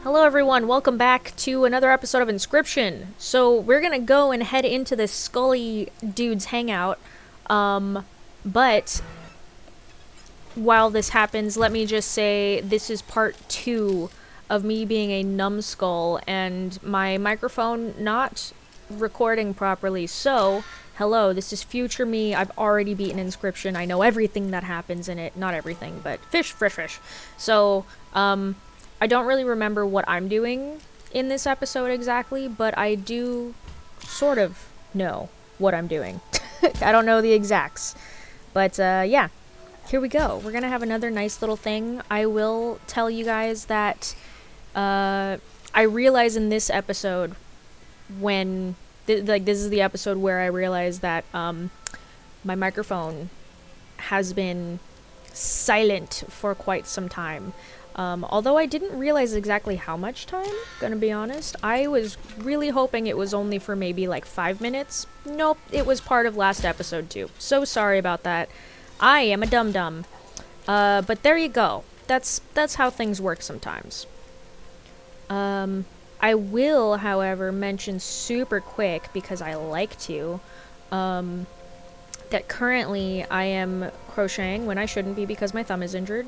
Hello everyone, welcome back to another episode of Inscryption. So we're gonna go and head into this Scully dude's hangout. But while this happens, let me just say this is part 2 of me being a numbskull and my microphone not recording properly. So, hello, this is future me. I've already beaten Inscryption. I know everything that happens in it. Not everything, but fish. So, I don't really remember what I'm doing in this episode exactly, but I do sort of know what I'm doing. I don't know the exacts. But, yeah. Here we go. We're gonna have another nice little thing. I will tell you guys that, I realize in this episode when... this is the episode where I realize that, my microphone has been silent for quite some time. Although I didn't realize exactly how much time, gonna be honest. I was really hoping it was only for maybe like 5 minutes. Nope, it was part of last episode too. So sorry about that. I am a dum-dum. But there you go. That's how things work sometimes. I will, however, mention super quick, because I like to, that currently I am crocheting when I shouldn't be because my thumb is injured.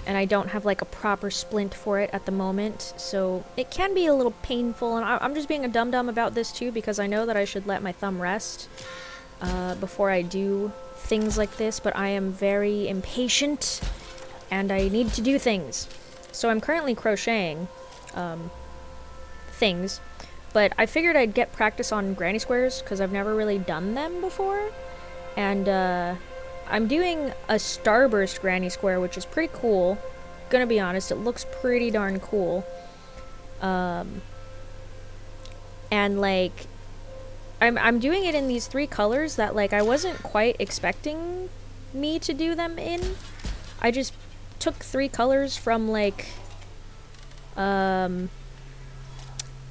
And I don't have like a proper splint for it at the moment, so it can be a little painful, and I'm just being a dum-dum about this too, because I know that I should let my thumb rest before I do things like this, but I am very impatient and I need to do things. So I'm currently crocheting things, but I figured I'd get practice on granny squares because I've never really done them before, and I'm doing a starburst granny square, which is pretty cool. Gonna be honest, it looks pretty darn cool. And like, I'm doing it in these 3 colors that like I wasn't quite expecting me to do them in. I just took 3 colors from like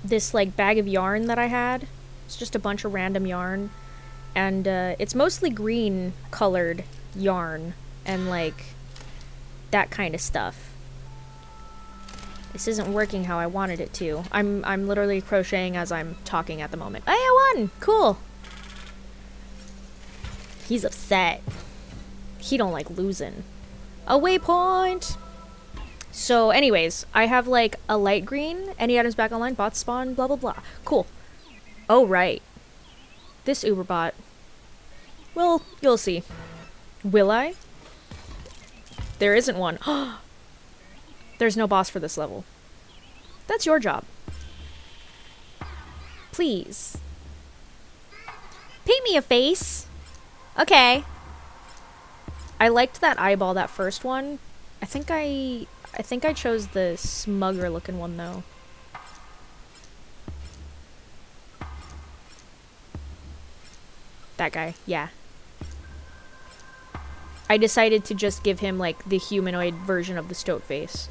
this like bag of yarn that I had. It's just a bunch of random yarn. And it's mostly green colored yarn and like that kind of stuff. This isn't working how I wanted it to. I'm literally crocheting as I'm talking at the moment. Hey, I won! Cool. He's upset. He don't like losing. A waypoint! So anyways, I have like a light green, any items back online, bots spawn, blah blah blah. Cool. Oh right. This Uberbot. Well, you'll see. Will I? There isn't one. There's no boss for this level. That's your job. Please. Paint me a face. Okay. I liked that eyeball, that first one. I think I chose the smugger looking one though. That guy, yeah. I decided to just give him, like, the humanoid version of the stoat face.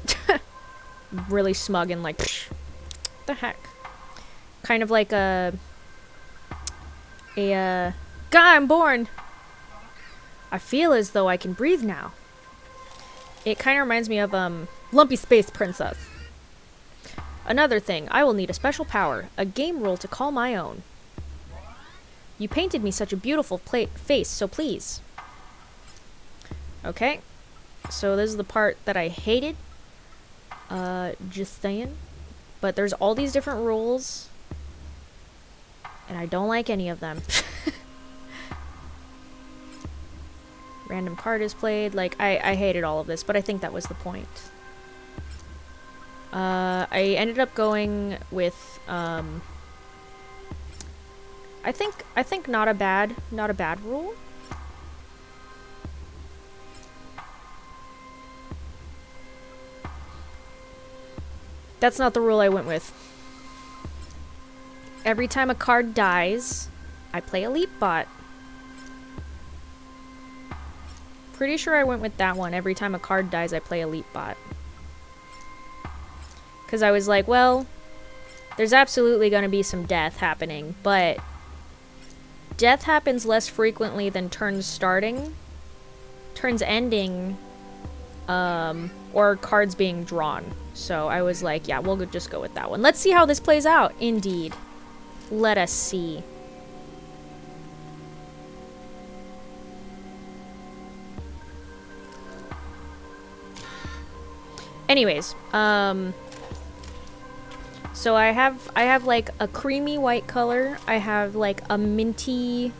Really smug and, like, psh, the heck. Kind of like a God, I'm born! I feel as though I can breathe now. It kind of reminds me of, Lumpy Space Princess. Another thing, I will need a special power, a game rule to call my own. You painted me such a beautiful face, so please. Okay. So this is the part that I hated. Just saying. But there's all these different rules. And I don't like any of them. Random card is played. Like, I hated all of this, but I think that was the point. I ended up going with, I think not a bad rule. That's not the rule I went with. Every time a card dies, I play a leap bot. Pretty sure I went with that one. Every time a card dies, I play a leap bot. Because I was like, well, there's absolutely going to be some death happening, but death happens less frequently than turns starting. Turns ending or cards being drawn. So I was like, yeah, we'll just go with that one. Let's see how this plays out. Indeed. Let us see. Anyways, so I have like a creamy white color. I have like a minty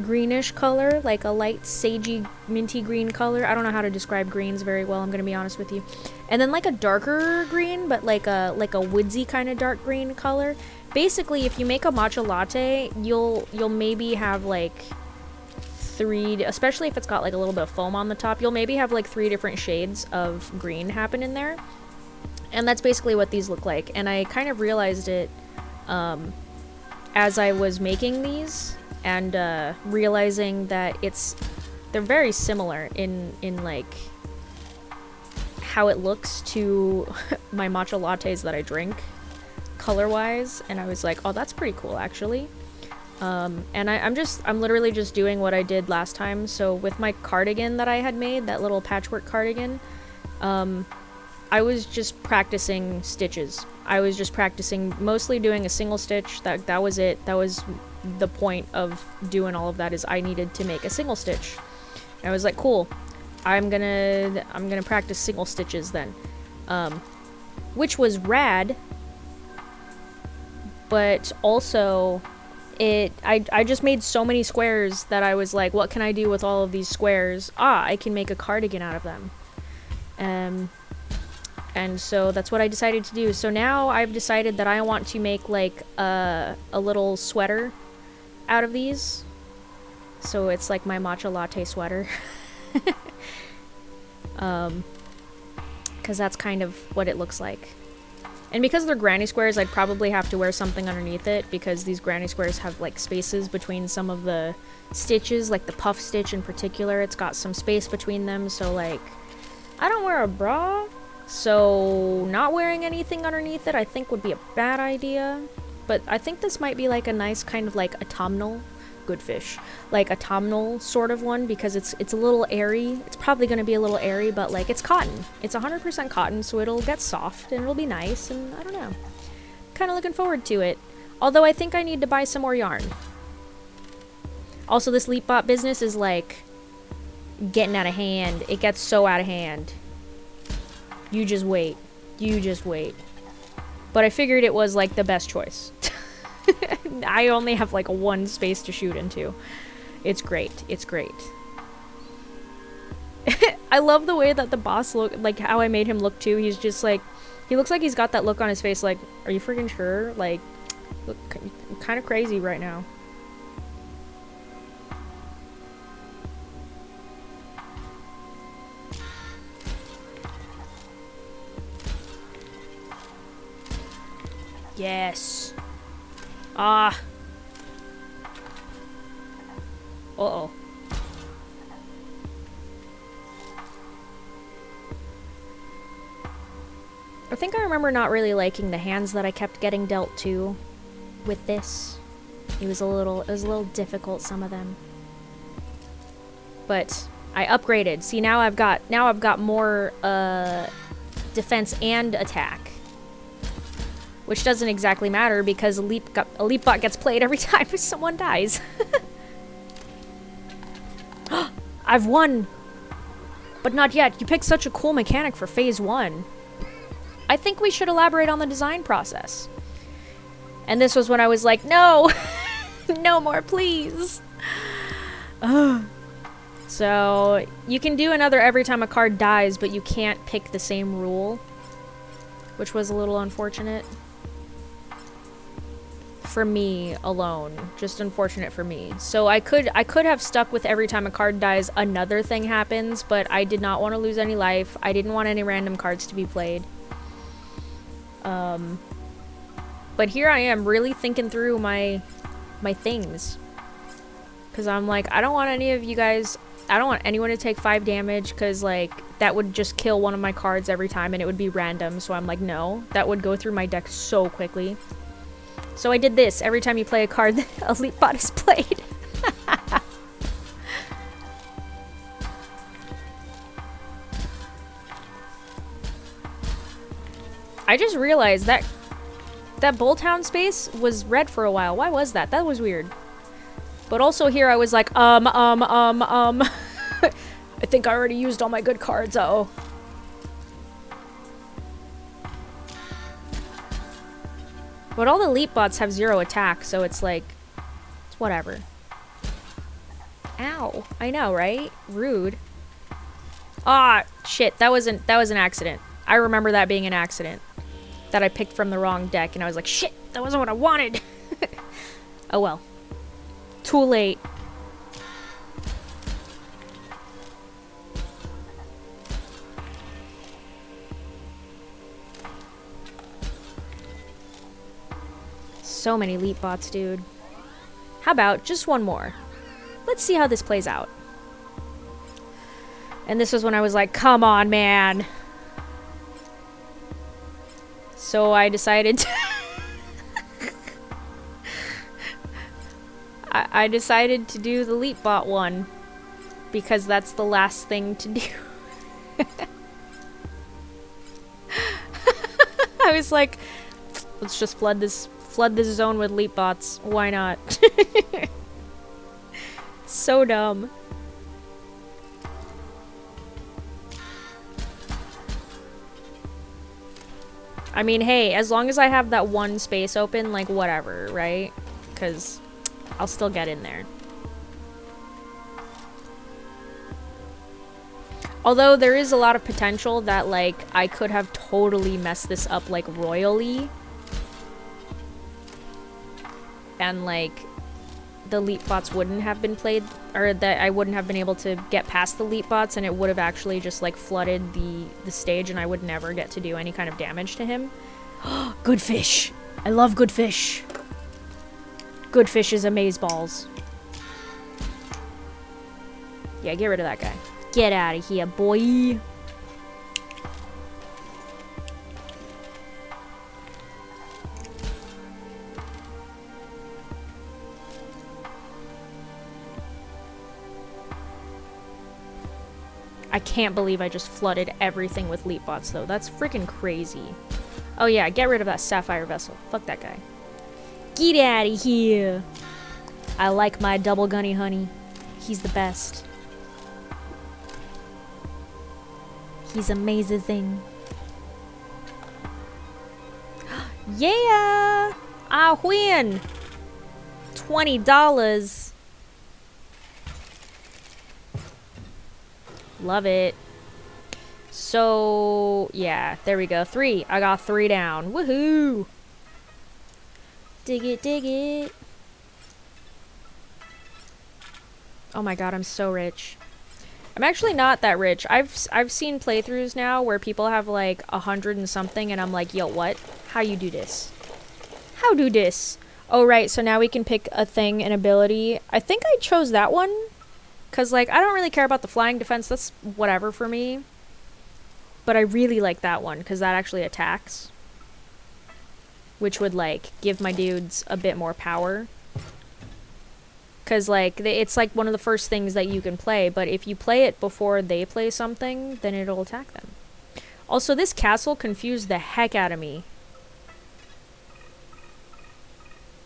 greenish color, like a light sagey minty green color. I don't know how to describe greens very well, I'm gonna be honest with you. And then like a darker green, but like a woodsy kind of dark green color. Basically, if you make a matcha latte, you'll maybe have like three, especially if it's got like a little bit of foam on the top, you'll maybe have like 3 different shades of green happen in there. And that's basically what these look like. And I kind of realized it as I was making these, and realizing that they're very similar in like how it looks to my matcha lattes that I drink color wise. And I was like, oh, that's pretty cool actually. And I'm literally just doing what I did last time. So with my cardigan that I had made, that little patchwork cardigan, I was just practicing stitches. I was just practicing mostly doing a single stitch. That was it. That was the point of doing all of that, is I needed to make a single stitch. And I was like, cool, I'm gonna practice single stitches then. Which was rad, but also I just made so many squares that I was like, what can I do with all of these squares? I can make a cardigan out of them. And so that's what I decided to do. So now I've decided that I want to make like a little sweater out of these. So it's like my matcha latte sweater. Because that's kind of what it looks like. And because they're granny squares, I'd probably have to wear something underneath it, because these granny squares have like spaces between some of the stitches, like the puff stitch in particular. It's got some space between them, so like, I don't wear a bra, so not wearing anything underneath it I think would be a bad idea. But I think this might be like a nice kind of like autumnal, good fish, like autumnal sort of one, because it's a little airy. It's probably going to be a little airy, but like it's cotton. It's 100% cotton, so it'll get soft and it'll be nice, and I don't know. Kind of looking forward to it. Although I think I need to buy some more yarn. Also, this Leapbot business is like getting out of hand. It gets so out of hand. You just wait. You just wait. But I figured it was like the best choice. I only have like one space to shoot into. It's great. It's great. I love the way that the boss look, like how I made him look too. He's just like, he looks like he's got that look on his face like, are you freaking sure? Like, look kind of crazy right now. Yes. Ah. Uh-oh. I think I remember not really liking the hands that I kept getting dealt to with this. It was a little difficult, some of them. But I upgraded. See, now I've got more defense and attack. Which doesn't exactly matter, because a Leapbot gets played every time someone dies. I've won! But not yet. You picked such a cool mechanic for Phase 1. I think we should elaborate on the design process. And this was when I was like, no! No more, please! So, you can do another every time a card dies, but you can't pick the same rule. Which was a little unfortunate. For me alone, just unfortunate for me. So I could have stuck with every time a card dies another thing happens, but I did not want to lose any life. I didn't want any random cards to be played. But here I am really thinking through my things, because I'm like, I don't want any of you guys, I don't want anyone to take 5 damage, because like that would just kill one of my cards every time and it would be random. So I'm like, no, that would go through my deck so quickly. So I did this every time you play a card that a Leapbot is played. I just realized that Bulltown space was red for a while. Why was that? That was weird. But also here I was like, I think I already used all my good cards, uh-oh. But all the elite bots have 0 attack, so it's like, it's whatever. Ow. I know, right? Rude. Ah, shit. That was an accident. I remember that being an accident. That I picked from the wrong deck, and I was like, shit, that wasn't what I wanted. Oh well. Too late. So many elite bots, dude. How about just one more? Let's see how this plays out. And this was when I was like, come on, man. So I decided to I decided to do the elite bot one. Because that's the last thing to do. I was like, let's just flood this zone with elite bots. Why not? So dumb. I mean, hey, as long as I have that one space open, like, whatever, right? Because I'll still get in there. Although there is a lot of potential that, like, I could have totally messed this up, like, royally. And, like, the elite bots wouldn't have been played, or that I wouldn't have been able to get past the elite bots, and it would have actually just, like, flooded the stage, and I would never get to do any kind of damage to him. Good fish! I love good fish! Good fish is amazeballs. Yeah, get rid of that guy. Get out of here, boy! I can't believe I just flooded everything with elite bots, though. That's freaking crazy. Oh yeah, get rid of that sapphire vessel. Fuck that guy. Get out of here! I like my double gunny honey. He's the best. He's amazing. Yeah! I win! $20. Love it. So, yeah, there we go. 3. I got 3 down. Woohoo! Dig it, dig it. Oh my god, I'm so rich. I'm actually not that rich. I've seen playthroughs now where people have like 100 and something, and I'm like, yo, what? How you do this? How do this? Oh, right, so now we can pick a thing, an ability. I think I chose that one. Because, like, I don't really care about the flying defense. That's whatever for me. But I really like that one, because that actually attacks. Which would, like, give my dudes a bit more power. Because, like, it's, like, one of the first things that you can play. But if you play it before they play something, then it'll attack them. Also, this castle confused the heck out of me.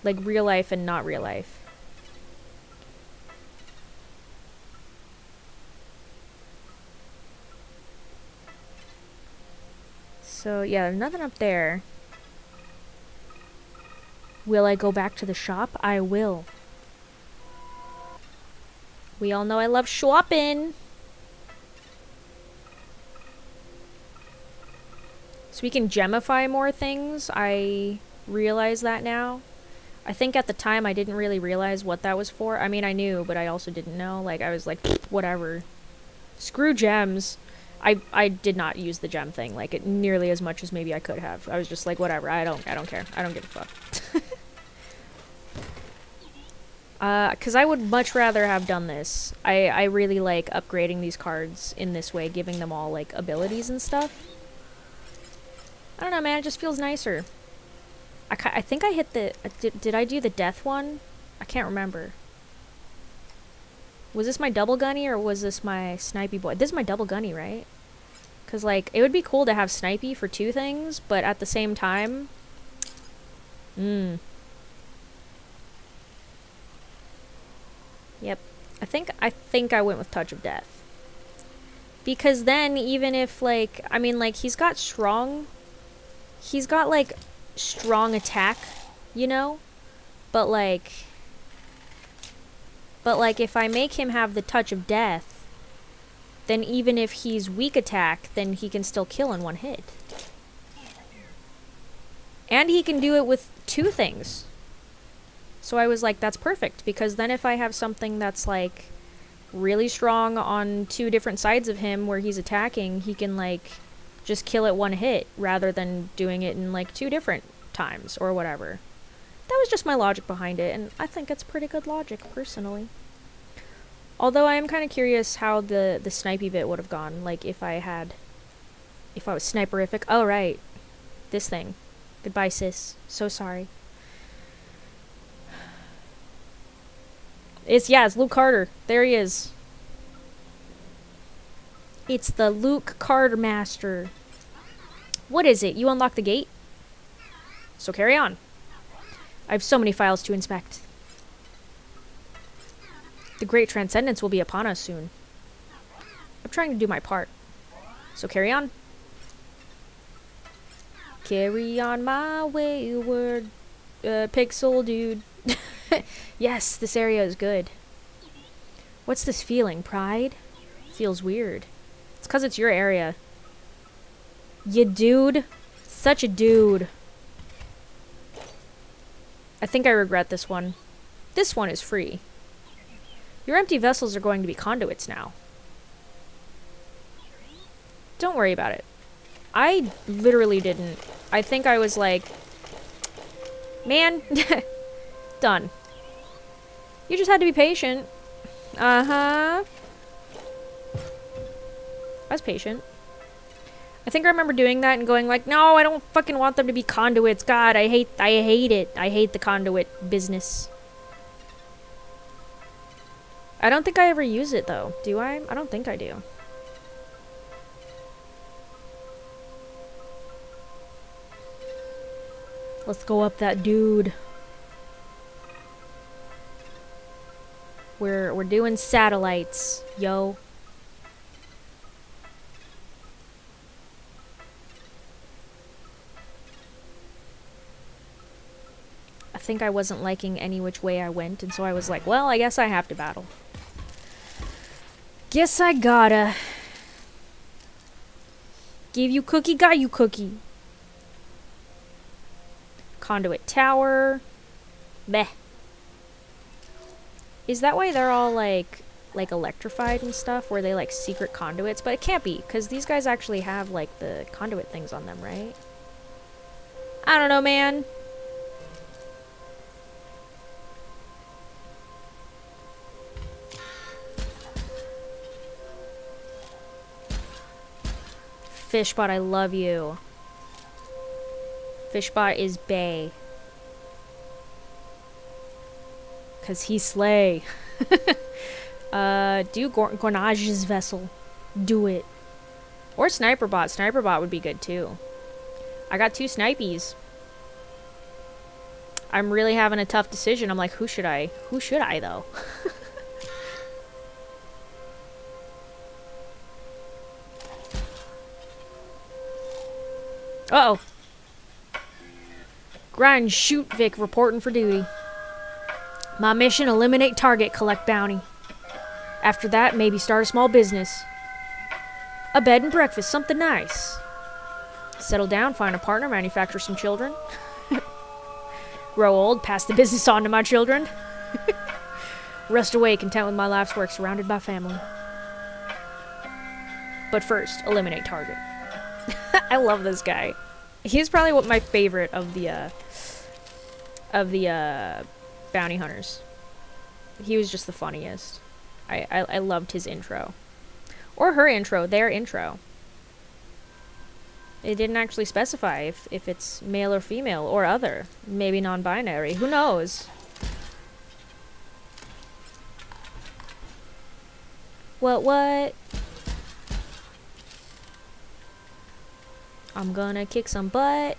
Like, real life and not real life. So, yeah, there's nothing up there. Will I go back to the shop? I will. We all know I love shopping. So we can gemify more things. I realize that now. I think at the time I didn't really realize what that was for. I mean, I knew, but I also didn't know. Like, I was like, whatever. Screw gems. I did not use the gem thing, like, it nearly as much as maybe I could have. I was just like, whatever, I don't care. I don't give a fuck. 'Cause I would much rather have done this. I really like upgrading these cards in this way, giving them all, like, abilities and stuff. I don't know, man, it just feels nicer. I think I hit the... Did I do the death one? I can't remember. Was this my double gunny or was this my snipey boy? This is my double gunny, right? Because, like, it would be cool to have Snipey for 2 things, but at the same time... Yep. I think I went with Touch of Death. Because then, even if, like... I mean, like, he's got, like, strong attack, you know? But, like... if I make him have the Touch of Death, then even if he's weak attack, then he can still kill in 1 hit. And he can do it with 2 things. So I was like, that's perfect, because then if I have something that's, like, really strong on 2 different sides of him where he's attacking, he can, like, just kill it 1 hit, rather than doing it in, like, 2 different times, or whatever. That was just my logic behind it, and I think it's pretty good logic, personally. Although I am kind of curious how the snipey bit would have gone, like, if I was sniperific. Oh, right. This thing. Goodbye, sis. So sorry. It's Luke Carter. There he is. It's the Luke Carter Master. What is it? You unlock the gate? So carry on. I have so many files to inspect. The great transcendence will be upon us soon. I'm trying to do my part. So carry on. Carry on my wayward pixel dude. Yes, this area is good. What's this feeling? Pride? Feels weird. It's because it's your area. You dude. Such a dude. I think I regret this one. This one is free. Your empty vessels are going to be conduits now. Don't worry about it. I literally didn't. I think I was like, man, done. You just had to be patient. Uh-huh. I was patient. I think I remember doing that and going like, no, I don't fucking want them to be conduits. God, I hate it. I hate the conduit business. I don't think I ever use it, though. Do I? I don't think I do. Let's go up that dude. We're doing satellites, yo. I think I wasn't liking any which way I went, and so I was like, well, I guess I have to battle. Guess I gotta. Gave you cookie, got you cookie. Conduit tower. Meh. Is that why they're all like electrified and stuff, where they like secret conduits? But it can't be, because these guys actually have like the conduit things on them, right? I don't know, man. Fishbot, I love you. Fishbot is bae. Cause he slay. Do Gornage's vessel. Do it. Or Sniperbot. Sniperbot would be good too. I got 2 snipies. I'm really having a tough decision. I'm like, who should I? Who should I though? Uh-oh. Grind, shoot, Vic, reporting for duty. My mission, eliminate target, collect bounty. After that, maybe start a small business. A bed and breakfast, something nice. Settle down, find a partner, manufacture some children. Grow old, pass the business on to my children. Rest away, content with my life's work, surrounded by family. But first, eliminate target. I love this guy. He's probably my favorite of the bounty hunters. He was just the funniest. I loved his intro. Or her intro, their intro. It didn't actually specify if it's male or female or other. Maybe non-binary. Who knows? What? I'm gonna kick some butt.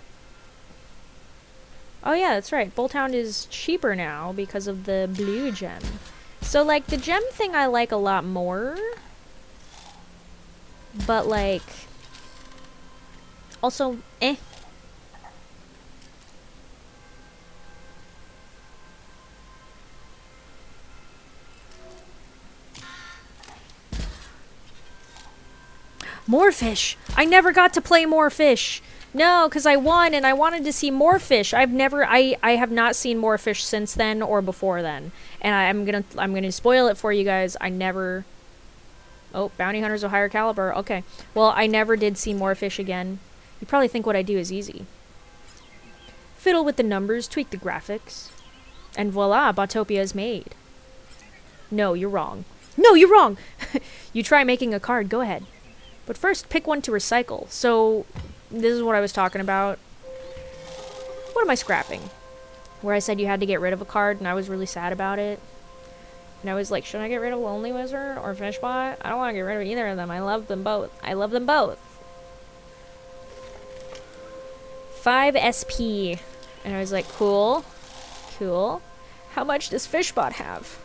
Oh yeah, that's right. Bolthound is cheaper now because of the blue gem. So, like, the gem thing I like a lot more. But, like, also, eh. More fish! I never got to play more fish! No, because I won and I wanted to see more fish. I have not seen more fish since then or before then. And I'm gonna spoil it for you guys. I never... Oh, bounty hunters of higher caliber. Okay. Well, I never did see more fish again. You probably think what I do is easy. Fiddle with the numbers, tweak the graphics. And voila, Botopia is made. No, you're wrong. No, you're wrong! You try making a card, go ahead. But first, pick one to recycle. So, this is what I was talking about. What am I scrapping? Where I said you had to get rid of a card, and I was really sad about it. And I was like, should I get rid of Lonely Wizard or Fishbot? I don't want to get rid of either of them. I love them both. I love them both. 5 SP. And I was like, cool. Cool. How much does Fishbot have?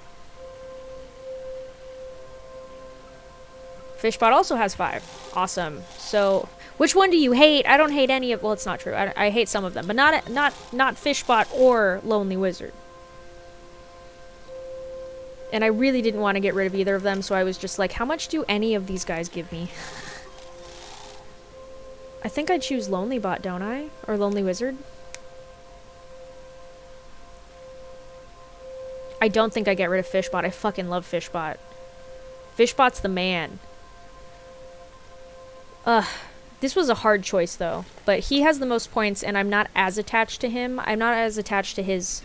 Fishbot also has 5. Awesome. So, which one do you hate? I don't hate any of... Well, it's not true. I hate some of them. But not Fishbot or Lonely Wizard. And I really didn't want to get rid of either of them, so I was just like, how much do any of these guys give me? I think I choose Lonely Bot, don't I? Or Lonely Wizard? I don't think I get rid of Fishbot. I fucking love Fishbot. Fishbot's the man. This was a hard choice, though. But he has the most points, and I'm not as attached to him. I'm not as attached to his,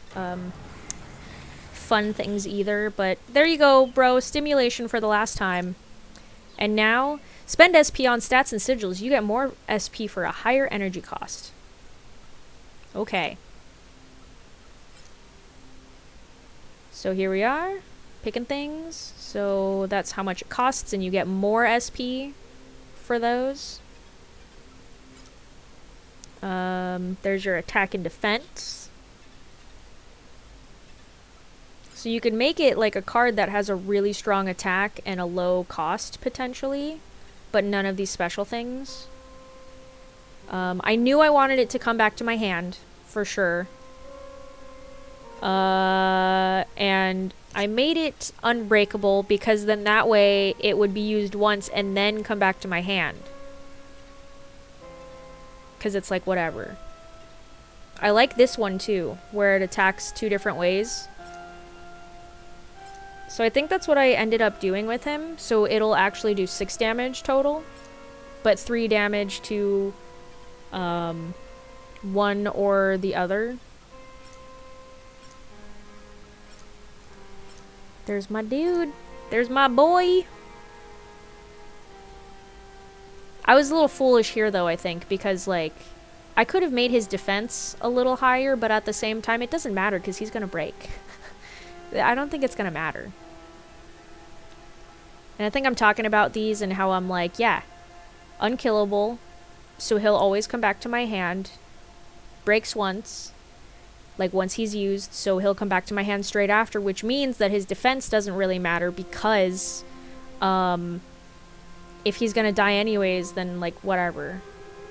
fun things either. But there you go, bro. Stimulation for the last time. And now, spend SP on stats and sigils. You get more SP for a higher energy cost. Okay. So here we are. Picking things. So that's how much it costs, and you get more SP for those. There's your attack and defense. So you could make it like a card that has a really strong attack and a low cost, potentially, but none of these special things. I knew I wanted it to come back to my hand, for sure. And I made it unbreakable because then that way it would be used once and then come back to my hand. Because it's like, whatever. I like this one too, where it attacks 2 different ways. So I think that's what I ended up doing with him. So it'll actually do 6 damage total, but 3 damage to one or the other. There's my dude. There's my boy. I was a little foolish here, though, I think, because, like, I could have made his defense a little higher, but at the same time, it doesn't matter because he's going to break. I don't think it's going to matter. And I think I'm talking about these and how I'm like, yeah, unkillable, so he'll always come back to my hand, breaks once, like once he's used, so he'll come back to my hand straight after, which means that his defense doesn't really matter because, if he's gonna die anyways, then, like, whatever.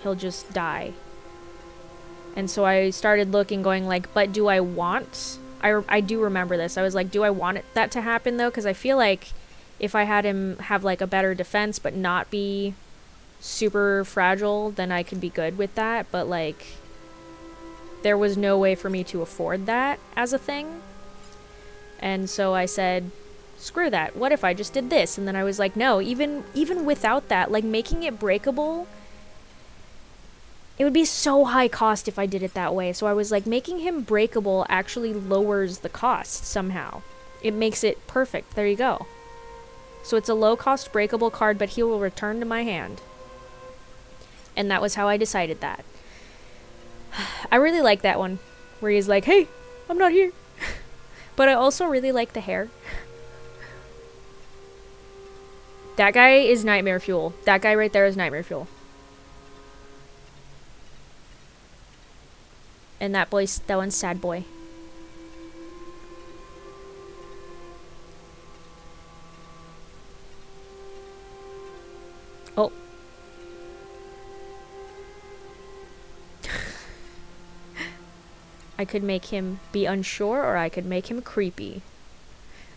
He'll just die. And so I started looking, going, like, but do I want... I do remember this. I was like, do I want that to happen, though? Because I feel like if I had him have, like, a better defense but not be super fragile, then I could be good with that. But, like, there was no way for me to afford that as a thing. And so I said... screw that. What if I just did this? And then I was like, no, even without that, like, making it breakable, it would be so high cost if I did it that way. So I was like, making him breakable actually lowers the cost somehow. It makes it perfect. There you go. So it's a low cost breakable card, but he will return to my hand. And that was how I decided that. I really like that one, where he's like, hey, I'm not here. But I also really like the hair. That guy is nightmare fuel. That guy right there is nightmare fuel. And that one's sad boy. Oh. I could make him be unsure, or I could make him creepy.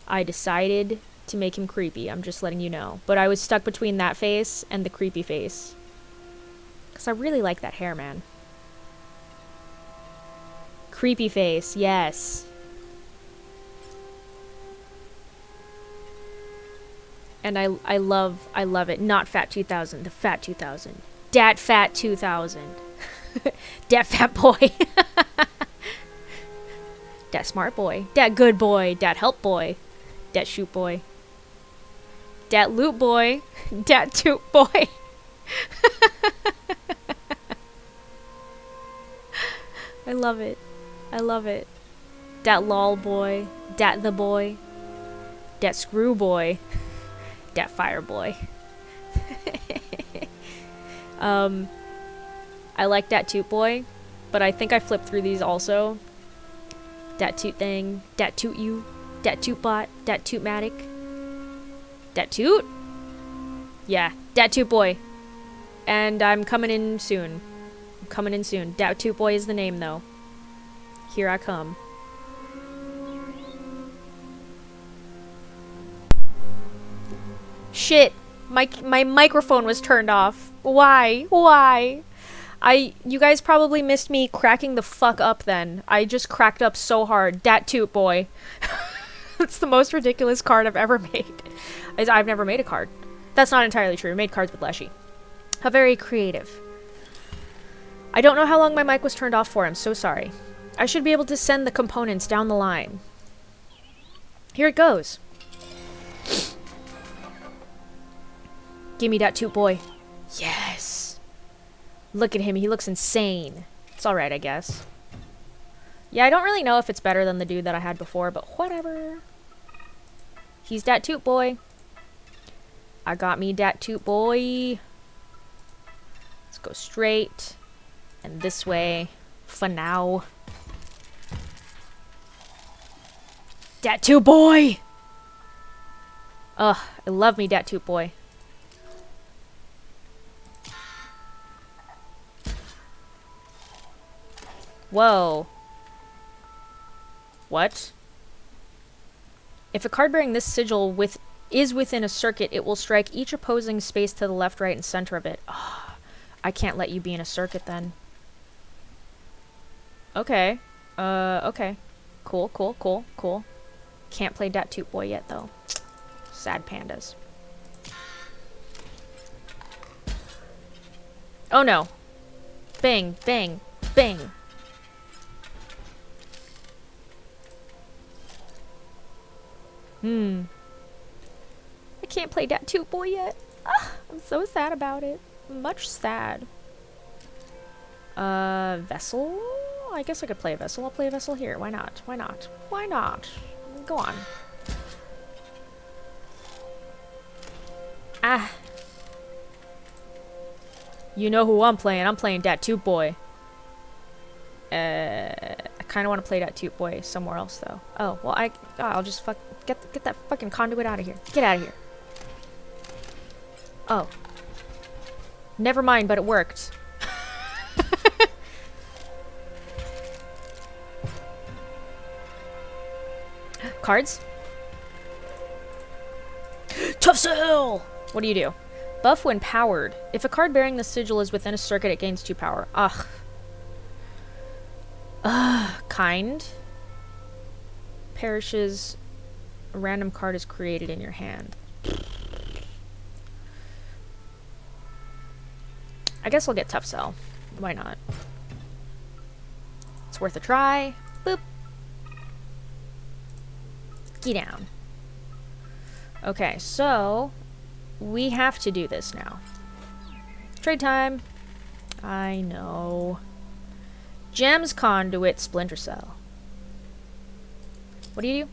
I decided to make him creepy, I'm just letting you know. But I was stuck between that face and the creepy face. Because I really like that hair, man. Creepy face, yes. And I love it. Not Fat 2000, the Fat 2000. Dat Fat 2000. Dat fat boy. Dat smart boy. Dat good boy. Dat help boy. Dat shoot boy. Dat loot boy. Dat toot boy. I love it. I love it. Dat lol boy. Dat the boy. Dat screw boy. Dat fire boy. I like dat toot boy, but I think I flipped through these also. Dat toot thing. Dat toot you. Dat toot bot. Dat toot-matic. Dat toot? Yeah, dat toot boy. And I'm coming in soon. I'm coming in soon. Dat toot boy is the name, though. Here I come. Shit! My microphone was turned off. Why? Why? You guys probably missed me cracking the fuck up then. I just cracked up so hard. Dat toot boy. That's the most ridiculous card I've ever made. I've never made a card. That's not entirely true. I made cards with Leshy. How very creative. I don't know how long my mic was turned off for. I'm so sorry. I should be able to send the components down the line. Here it goes. Gimme that toot boy. Yes. Look at him. He looks insane. It's alright, I guess. Yeah, I don't really know if it's better than the dude that I had before, but whatever. He's dat toot boy. I got me dat toot boy. Let's go straight. And this way. For now. Dat toot boy! Ugh, I love me dat toot boy. Whoa. What? If a card bearing this sigil is within a circuit, it will strike each opposing space to the left, right, and center of it. Oh, I can't let you be in a circuit then. Okay. Okay. Cool, cool, cool, cool. Can't play Dat Toot Boy yet, though. Sad pandas. Oh no. Bang, bang, bang. I can't play Dat Toot Boy yet. Ah, I'm so sad about it. Much sad. Vessel? I guess I could play a Vessel. I'll play a Vessel here. Why not? Why not? Why not? Go on. Ah. You know who I'm playing. I'm playing Dat Toot Boy. I kind of want to play Dat Toot Boy somewhere else, though. Oh, well, I'll just get that fucking conduit out of here. Get out of here. Oh. Never mind, but it worked. Cards? Tough Sell! What do you do? Buff when powered. If a card bearing the sigil is within a circuit, it gains 2 power. Ugh. Ugh. Kind. Perishes. A random card is created in your hand. I guess I'll get Tough Sell. Why not? It's worth a try. Boop. Get down. Okay, so we have to do this now. Trade time. I know. Gems, Conduit, Splinter Cell. What do you do?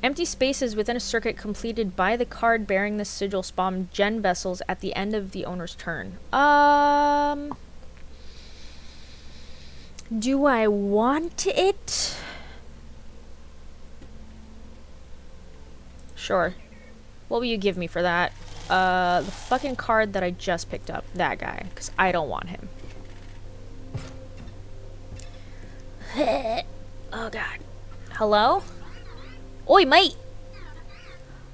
Empty spaces within a circuit completed by the card bearing the sigil spawn gem vessels at the end of the owner's turn. Do I want it? Sure. What will you give me for that? The fucking card that I just picked up. That guy. Because I don't want him. Oh god. Hello? Oi, mate!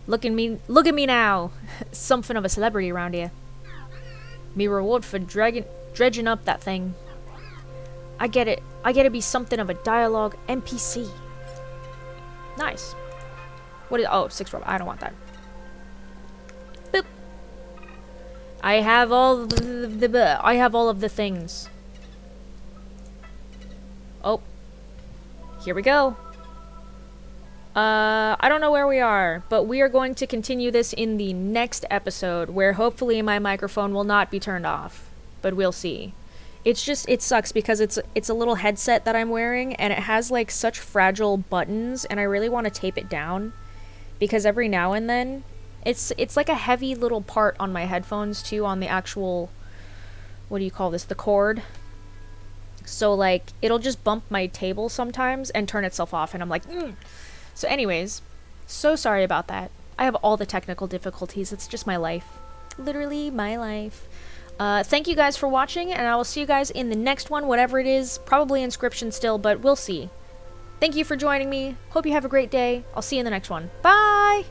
Look at me now. Something of a celebrity around here. Me reward for dredging up that thing. I get it. I get to be something of a dialogue NPC. Nice. What is... Oh, 6 rubber. I don't want that. Boop. I have all I have all of the things. Oh. Here we go. I don't know where we are, but we are going to continue this in the next episode, where hopefully my microphone will not be turned off. But we'll see. It's just, it sucks because it's a little headset that I'm wearing, and it has like such fragile buttons, and I really want to tape it down. Because every now and then, it's like a heavy little part on my headphones too, on the actual, what do you call this, the cord. So like, it'll just bump my table sometimes and turn itself off, and I'm like, So anyways, so sorry about that. I have all the technical difficulties, it's just my life. Literally my life. Thank you guys for watching, and I will see you guys in the next one, whatever it is. Probably Inscryption still, but we'll see. Thank you for joining me. Hope you have a great day. I'll see you in the next one. Bye!